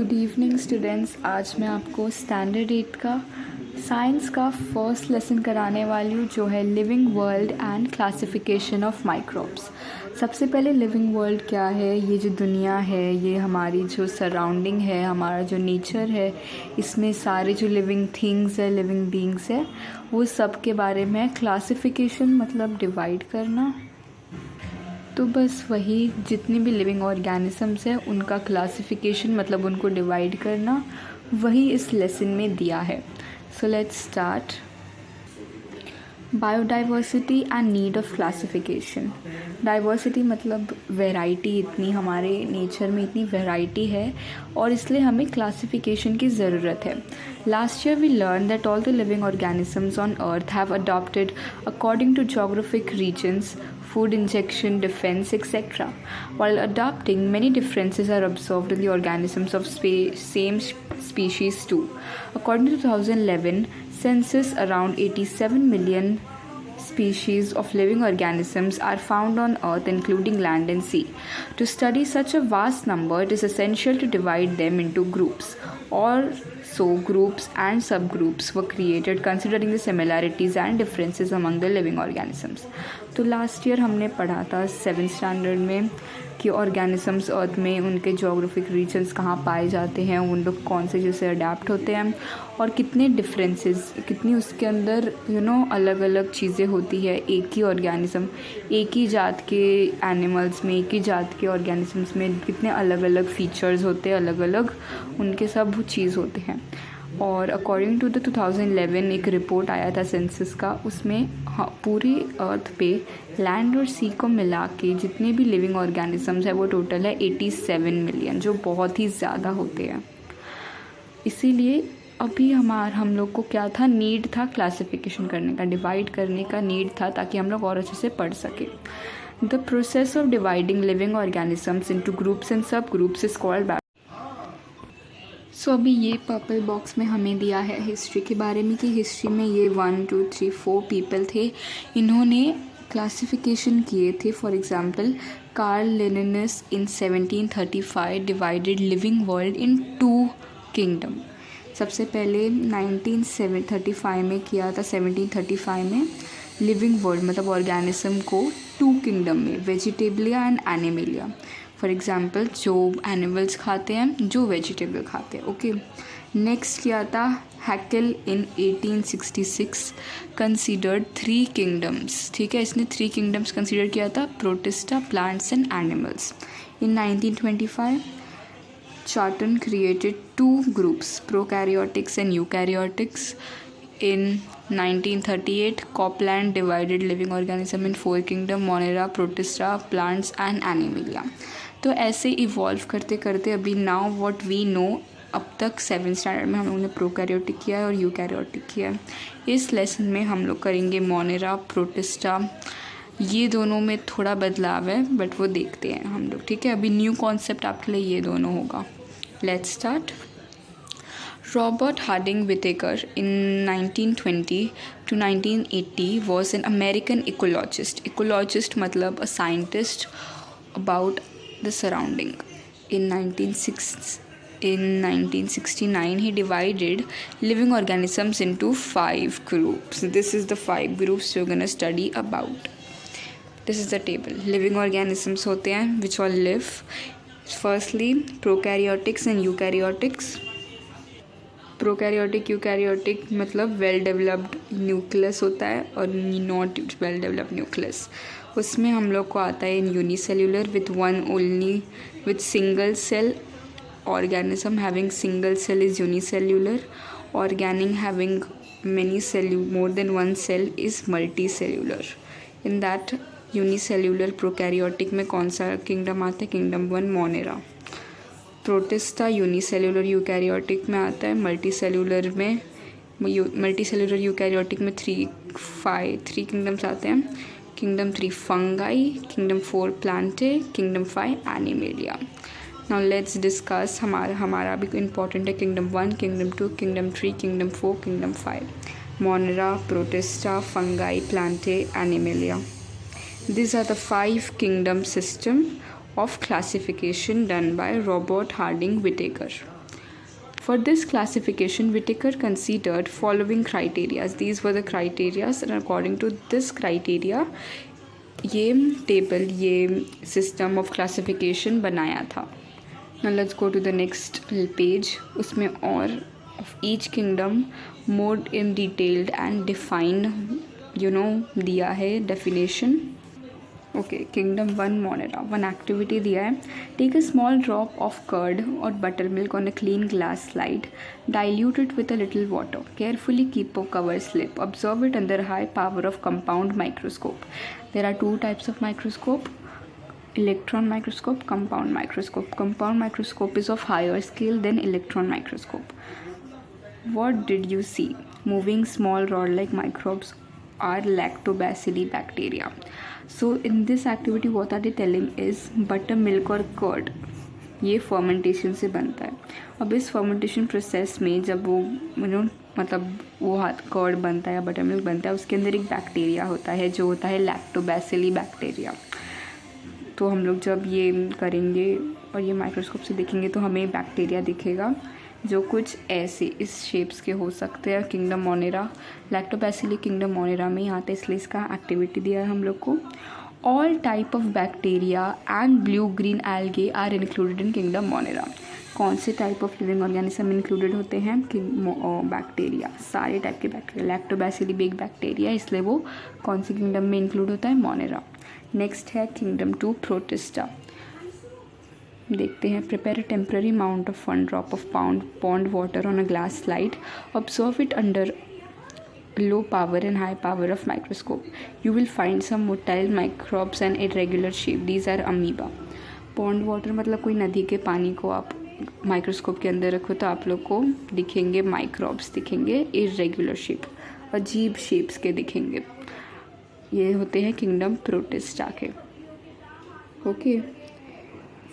Good evening students. आज मैं आपको स्टैंडर्ड 8 का साइंस का फर्स्ट लेसन कराने वाली हूँ, जो है living world and classification of microbes. सबसे पहले लिविंग वर्ल्ड क्या है, ये जो दुनिया है, ये हमारी जो सराउंडिंग है, हमारा जो नेचर है, इसमें सारे जो लिविंग थिंग्स है, लिविंग बीइंग्स है, वो सब के बारे में। क्लासिफिकेशन मतलब डिवाइड करना, तो बस वही जितनी भी लिविंग ऑर्गेनिजम्स हैं उनका क्लासिफिकेशन मतलब उनको डिवाइड करना, वही इस लेसन में दिया है। So let's start. Biodiversity and need of classification. Diversity मतलब वैरायटी, इतनी हमारे नेचर में इतनी वैरायटी है और इसलिए हमें क्लासिफिकेशन की ज़रूरत है। Last year we learn that all the living organisms on earth have adopted according to geographic regions, food injection, defense, etc. While adopting, many differences are observed in the organisms of same species too. According to 2011 census, around 87 million species of living organisms are found on Earth, including land and sea. To study such a vast number, it is essential to divide them into groups. So groups and subgroups were created considering the similarities and differences among the living organisms. तो last year हमने पढ़ा था 7th standard में कि organisms अर्थ में उनके geographic regions कहाँ पाए जाते हैं, उन लोग कौन से जैसे अडेप्ट होते हैं और कितने डिफरेंसेस, कितनी उसके अंदर अलग अलग चीज़ें होती है। एक ही ऑर्गेनिज्म, एक ही जात के एनिमल्स में, एक ही जात के ऑर्गेनिजम्स में कितने अलग अलग फीचर्स होते हैं, अलग अलग उनके सब चीज़ होते हैं। और अकॉर्डिंग टू द 2011 एक रिपोर्ट आया था सेंसस का, उसमें पूरी अर्थ पे लैंड और सी को मिला के जितने भी लिविंग ऑर्गेनिजम्स है वो टोटल है 87 मिलियन, जो बहुत ही ज़्यादा होते हैं। इसीलिए अभी हम लोग को क्या था, नीड था क्लासिफिकेशन करने का, डिवाइड करने का नीड था, ताकि हम लोग और अच्छे से पढ़ सकें। The process of dividing living organisms into groups and सब ग्रुप्स इज कॉल्ड। सो अभी ये पर्पल बॉक्स में हमें दिया है हिस्ट्री के बारे में कि हिस्ट्री में ये 1 2 3 4 पीपल थे, इन्होंने क्लासिफिकेशन किए थे। For example Karl Linnaeus in 1735 divided living world in 2 kingdom. सबसे पहले 1935 में किया था, 1735 में लिविंग वर्ल्ड मतलब ऑर्गेनिज्म को 2 किंगडम में, वेजिटेबलिया एंड एनिमलिया। फॉर एग्ज़ाम्पल जो एनिमल्स खाते हैं, जो वेजिटेबल खाते हैं। ओके, नेक्स्ट किया था हैकेल इन 1866 कंसीडर्ड 3 किंगडम्स। ठीक है, इसने 3 किंगडम्स कंसीडर किया था, protista, plants and animals. In 1925 चार्टन created 2 groups, prokaryotics and eukaryotics. In 1938, Copland divided living organism in 4 kingdom, Monera, Protista, plants and Animalia. तो ऐसे इवॉल्व करते करते अभी नाउ व्हाट वी नो, अब तक 7th स्टैंडर्ड में हम लोगों ने प्रोकैरियोटिक किया है और यूकैरियोटिक किया है। इस लेसन में हम लोग करेंगे मोनेरा, प्रोटिस्टा। ये दोनों में थोड़ा बदलाव है बट वो देखते हैं हम लोग। ठीक है, अभी न्यू कॉन्सेप्ट आपके लिए ये दोनों होगा। Let's start. Robert Harding Whittaker in 1920 to 1980 was an American ecologist. Ecologist मतलब a scientist about the surrounding. In 1969 he divided living organisms into 5 groups. This is the 5 groups we're going to study about. This is the table. Living organisms होते हैं which all live. Firstly, prokaryotics and eukaryotics. Prokaryotic eukaryotic मतलब well developed nucleus होता है और not well developed nucleus. उसमें हम लोग को आता है in unicellular with single cell organism having single cell is unicellular, organic having more than 1 cell is multi cellular. In that unicellular prokaryotic में कौन सा किंगडम आता है, kingdom 1 Monera. Protista unicellular eukaryotic में आता है, मल्टीसेल्यूलर यूकैरियोटिक में 3 kingdoms आते हैं। Kingdom 3 fungi, kingdom 4 Plantae, kingdom 5 animalia. Now let's discuss. हमारा भी इम्पॉर्टेंट है kingdom 1, kingdom 2, kingdom 3, kingdom 4, kingdom 5। Monera, protista, fungi, Plantae, animalia. These are the 5 kingdom system of classification done by Robert Harding Whittaker. For this classification, Whittaker considered following criteria. These were the criteria, and according to this criteria, ये table, ये system of classification बनाया था. Now let's go to the next page. उसमें और of each kingdom more in detailed and defined दिया है definition. Okay, kingdom 1 Monera. 1 activity दिया है. Take a small drop of curd और butter milk on a clean glass slide, dilute it with a little water, carefully keep a cover slip, observe it under high power of compound microscope. There are 2 types of microscope, electron microscope, compound microscope. Compound microscope is of higher scale than electron microscope. What did you see? Moving small rod-like microbes are lactobacilli bacteria. So in this activity what are they telling is buttermilk और curd ये fermentation से बनता है. अब इस fermentation process में जब वो मतलब वो कर्ड बनता है या बटरमिल्क बनता है, उसके अंदर एक बैक्टीरिया होता है जो होता है लैक्टोबैसिली बैक्टीरिया. तो हम लोग जब ये करेंगे और ये माइक्रोस्कोप से देखेंगे तो हमें बैक्टीरिया दिखेगा जो कुछ ऐसे इस शेप्स के हो सकते हैं. Kingdom Monera, lactobacilli kingdom Monera में आता है, इसलिए इसका एक्टिविटी दिया है हम लोग को. All type of bacteria and blue green algae are included in kingdom monera. कौन से type of living organism included होते हैं? बैक्टीरिया, सारे टाइप के बैक्टीरिया. लैक्टोबैसिली भी एक बैक्टीरिया, इसलिए वो कौन सी किंगडम में इंक्लूड होता है? मोनेरा. नेक्स्ट है किंगडम 2 प्रोटिस्टा. देखते हैं. Prepare a temporary amount of 1 drop of pond water on a glass slide, observe it under low power and high power of microscope. You will find some motile microbes and irregular shape. These are amoeba. Pond water मतलब कोई नदी के पानी को आप microscope के अंदर रखो तो आप लोग को दिखेंगे माइक्रोब्स दिखेंगे, इरेगुलर शेप, अजीब शेप्स के दिखेंगे. ये होते हैं किंगडम प्रोटिस्टा के. ओके,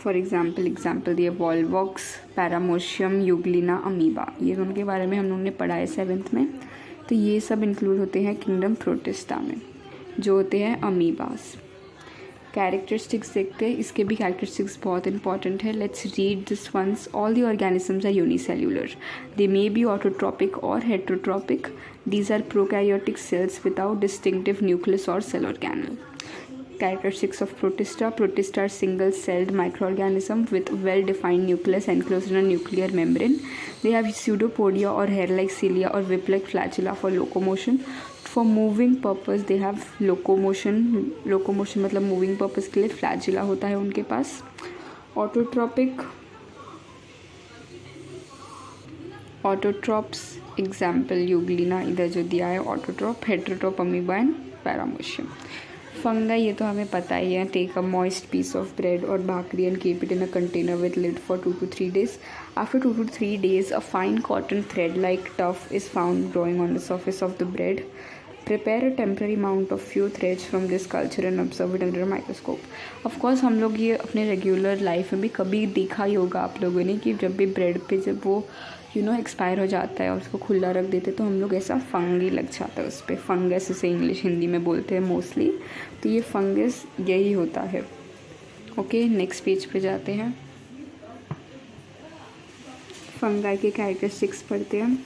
फॉर एग्जाम्पल दिए वॉलवॉक्स, पैरामोशियम, यूग्लिना, अमीबा. ये उनके बारे में हम लोगों ने पढ़ा है 7th में. तो ये सब इंक्लूड होते हैं किंगडम प्रोटिस्टा में, जो होते हैं अमीबास. कैरेक्टरिस्टिक्स देखते हैं. इसके भी कैरेक्टरिस्टिक्स बहुत इंपॉर्टेंट है. Let's read this once. All the organisms are unicellular. They may be autotrophic और heterotrophic. These are prokaryotic cells without distinctive nucleus और cell organelle. Characteristics of protista. Protista are single-celled microorganism with well-defined nucleus enclosed in a nuclear membrane. They have pseudopodia or hair-like cilia or whip-like flagella for locomotion. For moving purpose they have locomotion. Locomotion मतलब moving purpose के लिए flagella होता है उनके पास. Autotropic. Autotrophs example euglena इधर जो दिया है autotroph, heterotroph amoeba and paramecium. Fungi ये तो हमें पता ही है. Take a moist piece of bread और bhakri and keep it in a container with lid for 2 to 3 days. After 2 to 3 days a fine cotton thread like tuff is found growing on the surface of the bread. Prepare a temporary amount of few threads from this culture and observe it under a microscope. Of course हम लोग ये अपने regular life में भी कभी देखा ही होगा आप लोगों ने कि जब भी ब्रेड पे जब वो एक्सपायर हो जाता है और उसको खुला रख देते तो हम लोग ऐसा फंगी लग जाता है उस पर. फंगस इसे इंग्लिश हिंदी में बोलते हैं मोस्टली. तो ये फंगस यही होता है. ओके, नेक्स्ट पेज पे जाते हैं. फंगाई के कैरेक्टरिस्टिक्स पढ़ते हैं.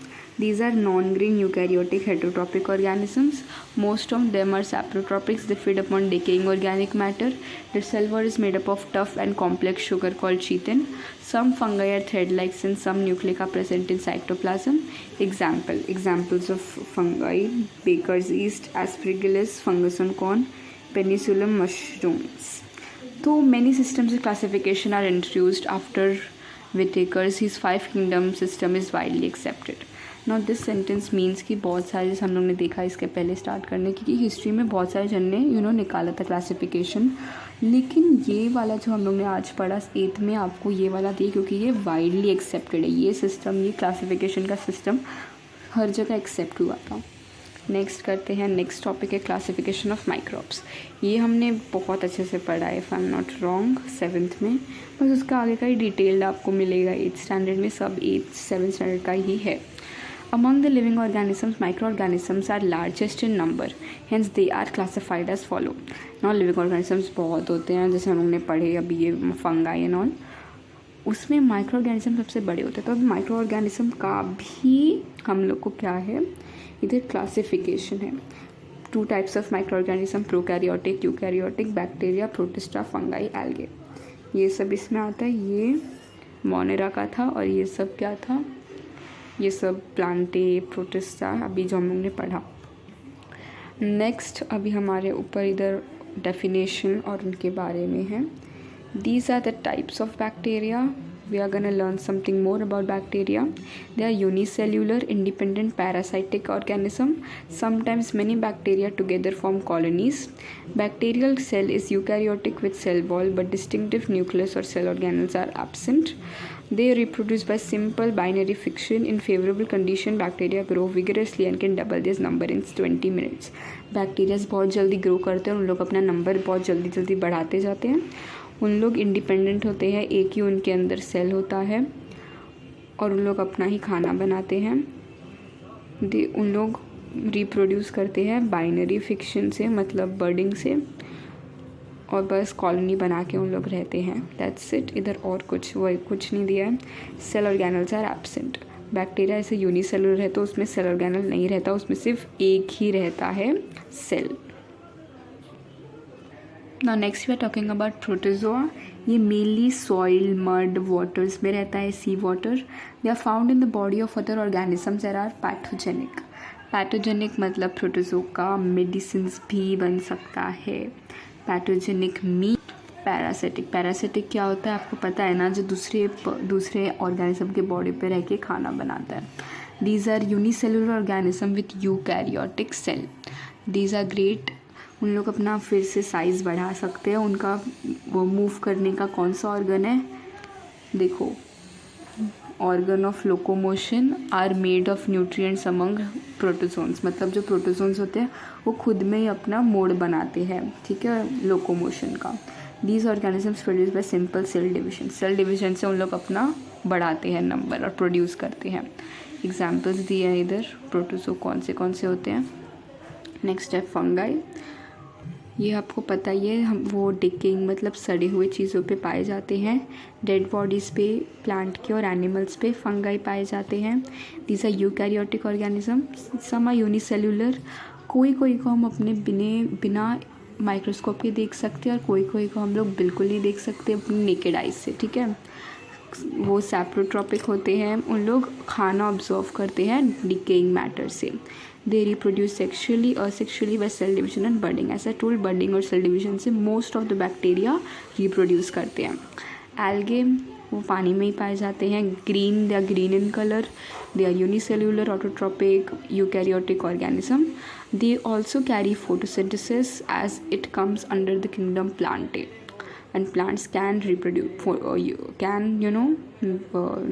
These are non-green eukaryotic heterotrophic organisms. Most of them are saprotropics. They feed upon decaying organic matter. Their cell wall is made up of tough and complex sugar called chitin. Some fungi are thread-like since some nuclei are present in cytoplasm. Examples of fungi: baker's yeast, aspergillus, fungus on corn, penicillium mushrooms. So many systems of classification are introduced after Whittaker's. His 5 kingdom system is widely accepted. Now this sentence means कि बहुत सारे जैसे हम लोग ने देखा इसके पहले स्टार्ट करने की हिस्ट्री में बहुत सारे जन ने निकाला था क्लासिफिकेशन. लेकिन ये वाला जो हम लोग ने आज पढ़ा 8th में आपको ये वाला दिया क्योंकि ये वाइडली एक्सेप्टेड है. ये सिस्टम, ये क्लासिफिकेशन का सिस्टम हर जगह एक्सेप्ट हुआ था. नेक्स्ट करते हैं. नेक्स्ट टॉपिक है क्लासिफिकेशन ऑफ माइक्रोब्स. ये हमने बहुत अच्छे से पढ़ा है if I am not wrong 7th में. बस उसका आगे का ही डिटेल्ड आपको मिलेगा 8th स्टैंडर्ड में. सब 8th 7th स्टैंडर्ड का ही है. Among the living organisms, microorganisms are largest in number, hence they are classified as follow. Now living organisms बहुत होते हैं जैसे हम लोग ने पढ़े अभी ये फंगाई एंड ऑल. उसमें माइक्रो ऑर्गेनिज्म सबसे बड़े होते हैं। तो अब माइक्रो ऑर्गेनिज्म का भी हम लोग को क्या है, इधर क्लासिफिकेशन है। 2 types of micro organism, prokaryotic, eukaryotic, bacteria, protista, fungi, algae, ये सब इसमें आता है। ये मोनेरा का था और ये सब क्या था, ये सब प्लांटे, प्रोटिस्टा, अभी जो हम लोग ने पढ़ा। नेक्स्ट अभी हमारे ऊपर इधर डेफिनेशन और उनके बारे में है। These are the types of bacteria. We are going to learn something more about bacteria. They are unicellular, independent, parasitic organism. Sometimes many bacteria together form colonies. Bacterial cell is eukaryotic with cell wall, but distinctive nucleus or cell organelles are absent. They reproduce by simple binary fission. In favorable condition, bacteria grow vigorously and can double this number in 20 minutes. Bacteria बहुत जल्दी grow करते हैं, उन लोग अपना number बहुत जल्दी जल्दी बढ़ाते जाते हैं। उन लोग इंडिपेंडेंट होते हैं, एक ही उनके अंदर सेल होता है और उन लोग अपना ही खाना बनाते हैं। उन लोग रिप्रोड्यूस करते हैं बाइनरी फिक्शन से, मतलब बर्डिंग से, और बस कॉलोनी बना के उन लोग रहते हैं। That's it. इधर और कुछ नहीं दिया है। Cell organelles are absent. Bacteria ऐसे यूनिसेलुलर है तो उसमें सेल ऑर्गेनल नहीं रहता, उसमें सिर्फ एक ही रहता है, cell. Now next we are talking about protozoa. ये मेनली सॉइल, मड, वाटर्स में रहता है, sea water. They are found in the body of other organisms that are pathogenic. Pathogenic मतलब प्रोटोजोआ मेडिसिन भी बन सकता है। Pathogenic mean parasitic. पैरासिटिक क्या होता है आपको पता है ना, जो दूसरे ऑर्गेनिज्म के बॉडी पे रह के खाना बनाता है। These are unicellular organism with eukaryotic cell. These are great. उन लोग अपना फिर से साइज़ बढ़ा सकते हैं। उनका वो मूव करने का कौन सा ऑर्गन है, देखो, organ of locomotion are made of nutrients among protozoans. मतलब जो प्रोटोजोन्स होते हैं वो खुद में ही अपना मोड बनाते हैं, ठीक है, लोकोमोशन का। These organisms produce by simple cell division. Cell division से उन लोग अपना बढ़ाते हैं नंबर और प्रोड्यूस करते हैं। एग्जाम्पल्स दिए हैं इधर, प्रोटोजो कौन से होते हैं। नेक्स्ट है फंगाई। ये आपको पता ही है, हम वो डिकेइंग मतलब सड़े हुए चीज़ों पे पाए जाते हैं। डेड बॉडीज़ पे, प्लांट के और एनिमल्स पे फंगाई पाए जाते हैं। These are eukaryotic organism, some are unicellular. कोई को हम अपने बिना माइक्रोस्कोप के देख सकते हैं और कोई को हम लोग बिल्कुल नहीं देख सकते अपनी नेकेड आइज से, ठीक है। वो सैप्रोट्रॉपिक होते हैं, उन लोग खाना ऑब्जर्व करते हैं डिकेइंग मैटर से। दे रिप्रोड्यूस सेक्शुअली और sexually by cell division and budding. ऐसा टूल बर्डिंग और सेल डिविजन से most of the bacteria reproduce करते हैं। एल्गे वो पानी में ही पाए जाते हैं। Green, they are green in colour. They are unicellular autotrophic eukaryotic organism. They also carry photosynthesis as it comes under the kingdom plantae, and plants can reproduce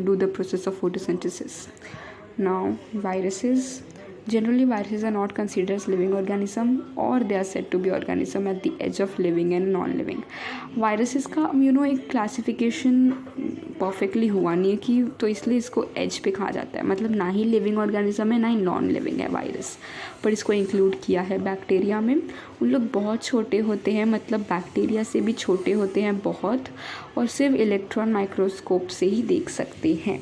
do the process of photosynthesis. Now viruses, generally viruses are not considered as living organism or they are said to be organism at the edge of living and non-living. viruses का एक classification perfectly हुआ नहीं है कि, तो इसलिए इसको as पे कहा जाता है। मतलब ना ही लिविंग ऑर्गेनिज्म है ना ही नॉन लिविंग है वायरस, पर इसको इंक्लूड किया है बैक्टीरिया में। उन लोग बहुत छोटे होते हैं, मतलब बैक्टीरिया से भी छोटे होते हैं बहुत, और सिर्फ इलेक्ट्रॉन माइक्रोस्कोप से ही देख सकते हैं।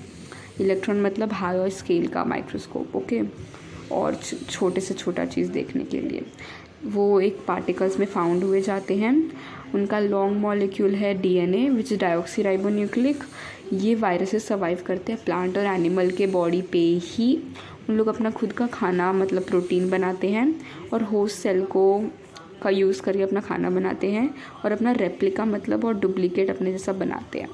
इलेक्ट्रॉन मतलब हायर स्केल का माइक्रोस्कोप, ओके, और छोटे से छोटा चीज़ देखने के लिए वो एक पार्टिकल्स में फाउंड हुए जाते हैं। उनका लॉन्ग मॉलिक्यूल है डीएनए विच डाइऑक्सीराइबोन्यूक्लिक। ये वायरसेस सर्वाइव करते हैं प्लांट और एनिमल के बॉडी पे ही। उन लोग अपना खुद का खाना मतलब प्रोटीन बनाते हैं और होस्ट सेल का यूज़ करके अपना खाना बनाते हैं और अपना रेप्लिका मतलब और डुप्लीकेट अपने जैसा बनाते हैं।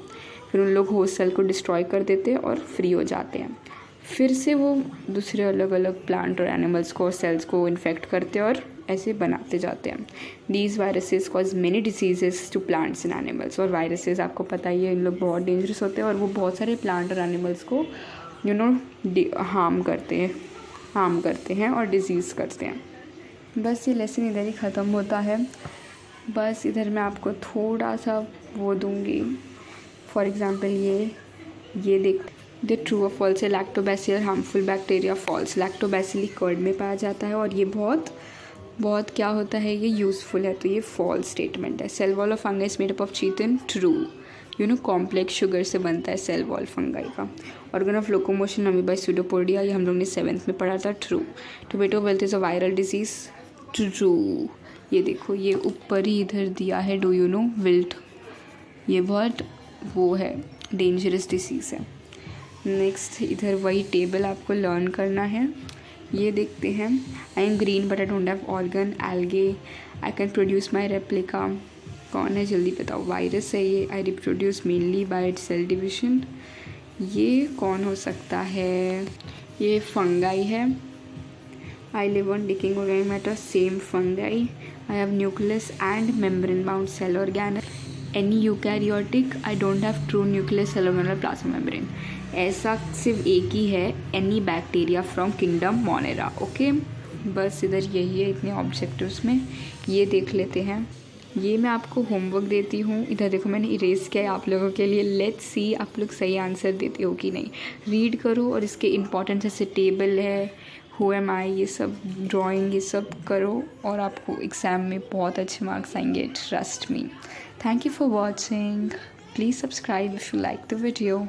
फिर उन लोग होस्ट सेल को डिस्ट्रॉय कर देते हैं और फ्री हो जाते हैं। फिर से वो दूसरे अलग अलग प्लांट और एनिमल्स को, सेल्स को इन्फेक्ट करते हैं और ऐसे बनाते जाते हैं। These viruses cause many diseases to plants and animals. और वायरसेस आपको पता ही है, इन लोग बहुत डेंजरस होते हैं और वो बहुत सारे प्लांट और एनिमल्स को हार्म करते हैं और डिजीज़ करते हैं। बस ये लेसन इधर ही ख़त्म होता है। बस इधर मैं आपको थोड़ा सा वो दूँगी, फॉर एग्ज़ाम्पल ये देख, द ट्रू और फॉल्स है। Lactobacillus harmful bacteria false. Lactobacilli curd में पाया जाता है और ये बहुत क्या होता है, ये यूज़फुल है, तो ये फॉल्स स्टेटमेंट है। Cell wall of fungus made up of chitin, true. Complex sugar से बनता है सेल वॉल फंगाई का। Organ of locomotion amoeba pseudopodia, ये हम लोग ने 7th में पढ़ा था, true. Tomato wilt is a viral disease, true. ये देखो ये ऊपर ही इधर दिया है, डू यू नो विल्ट, ये बहुत वो है, डेंजरस डिसीज़ है। नेक्स्ट इधर वही टेबल आपको लर्न करना है। ये देखते हैं, I am green but I don't have organ, algae, I can produce my replica, कौन है जल्दी बताओ, वायरस है ये, I reproduce mainly by cell division, ये कौन हो सकता है, ये फंगाई है, I live on decaying organic matter, same fungi, I have nucleus and membrane bound cell organelle, any eukaryotic, I don't have true nucleus cell organelle plasma membrane, ऐसा सिर्फ एक ही है, any bacteria from kingdom Monera. Okay, बस इधर यही है इतने objectives में, ये देख लेते हैं। ये मैं आपको होमवर्क देती हूँ, इधर देखो मैंने इरेज किया है आप लोगों के लिए, लेट्स सी आप लोग सही आंसर देते हो कि नहीं। रीड करो और इसके इंपॉर्टेंट जैसे टेबल है, हु एम आई, ये सब ड्राइंग, ये सब करो और आपको एग्ज़ाम में बहुत अच्छे मार्क्स आएंगे, trust me. Thank you for watching, please subscribe if you like the video.